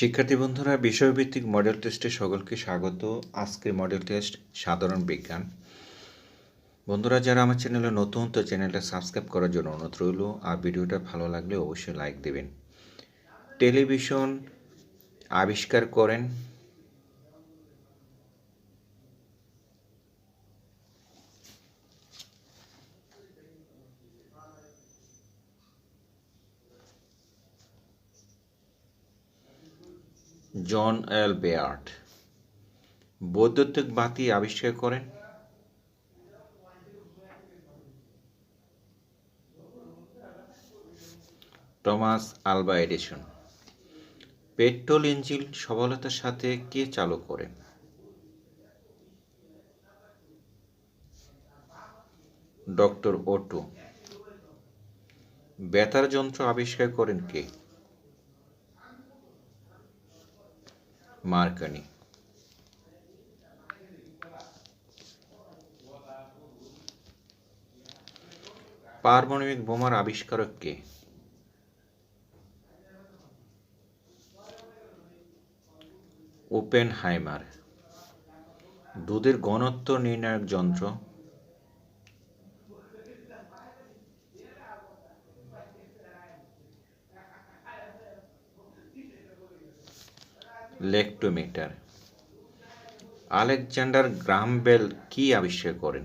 শিক্ষার্থী বন্ধুরা, বিষয়ভিত্তিক মডেল টেস্টে সকলকে স্বাগত। আজকের মডেল টেস্ট সাধারণ বিজ্ঞান। বন্ধুরা, যারা আমার চ্যানেলে নতুন, তো চ্যানেলটা সাবস্ক্রাইব করার জন্য অনুরোধ রইল। আর ভিডিওটা ভালো লাগলে অবশ্যই লাইক দেবেন। টেলিভিশন আবিষ্কার করেন জন এল বেয়ার্ড। বৈদ্যুতিক বাতি আবিষ্কার করেন Thomas Alva Edison. Petrol engine সফলতার সাথে কে চালু করেন? ডক্টর ওটো। বেতার যন্ত্র আবিষ্কার করেন কে? মার্কনি। পারমাণবিক বোমার আবিষ্কারক কে? ওপেনহাইমার। দুধের ঘনত্ব নির্ণায়ক যন্ত্র? ল্যাক্টোমিটার। আলেকজান্ডার গ্রাহাম বেল কি আবিষ্কার করেন?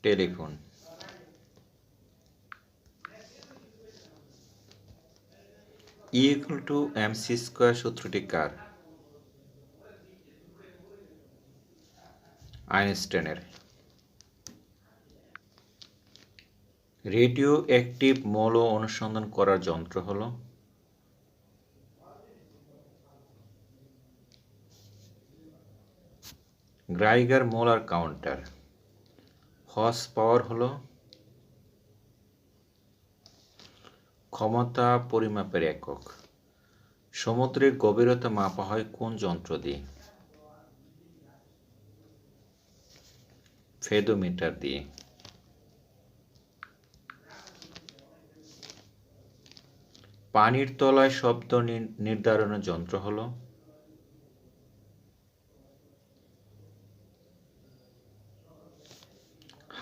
টেলিফোন। E=mc² সূত্রটি কার? আইনস্টাইনের। রেডিও অ্যাক্টিভ মৌল অনুসন্ধান করার যন্ত্র হল গ্রাইগার মোলার কাউন্টার। হর্স পাওয়ার হল ক্ষমতা পরিমাপের একক। সমুদ্রের গভীরতা মাপা হয় কোন যন্ত্র দিয়ে? ফেদোমিটার দিয়ে। পানির তলায় শব্দ নির্ধারণের যন্ত্র হল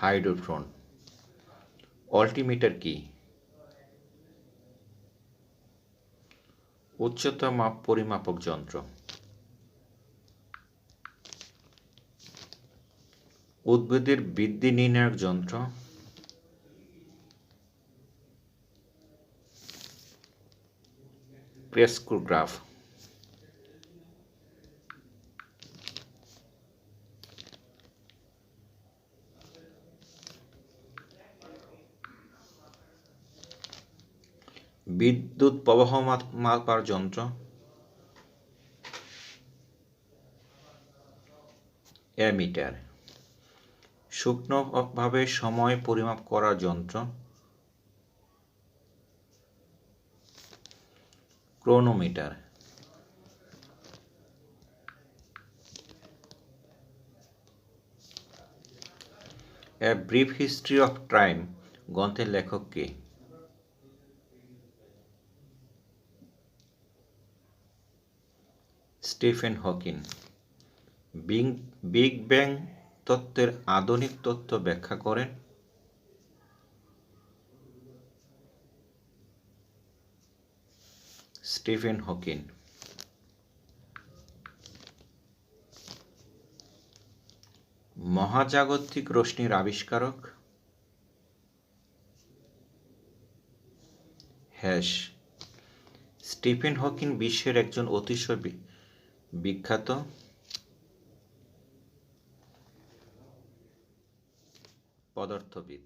হাইড্রোফোন। অল্টিমিটার কি? উচ্চতা পরিমাপক যন্ত্র। উদ্ভিদের বৃদ্ধি নির্ণায়ক যন্ত্র? ক্রেস্কোগ্রাফ। বিদ্যুৎ প্রবাহ মাপার যন্ত্র? অ্যামিটার। সূক্ষ্মভাবে সময় পরিমাপ করার যন্ত্র? Chronometer. A brief history of time গ্রন্থের লেখক কে? Stephen Hawking. বিগ ব্যাং তত্ত্বের আধুনিক তত্ত্ব ব্যাখ্যা করেন স্টিফেন হকিং। মহাজাগতিক রশ্মির আবিষ্কারক? হ্যাশ। স্টিফেন হকিং বিশ্বের একজন অতিশয় বিখ্যাত পদার্থবিদ।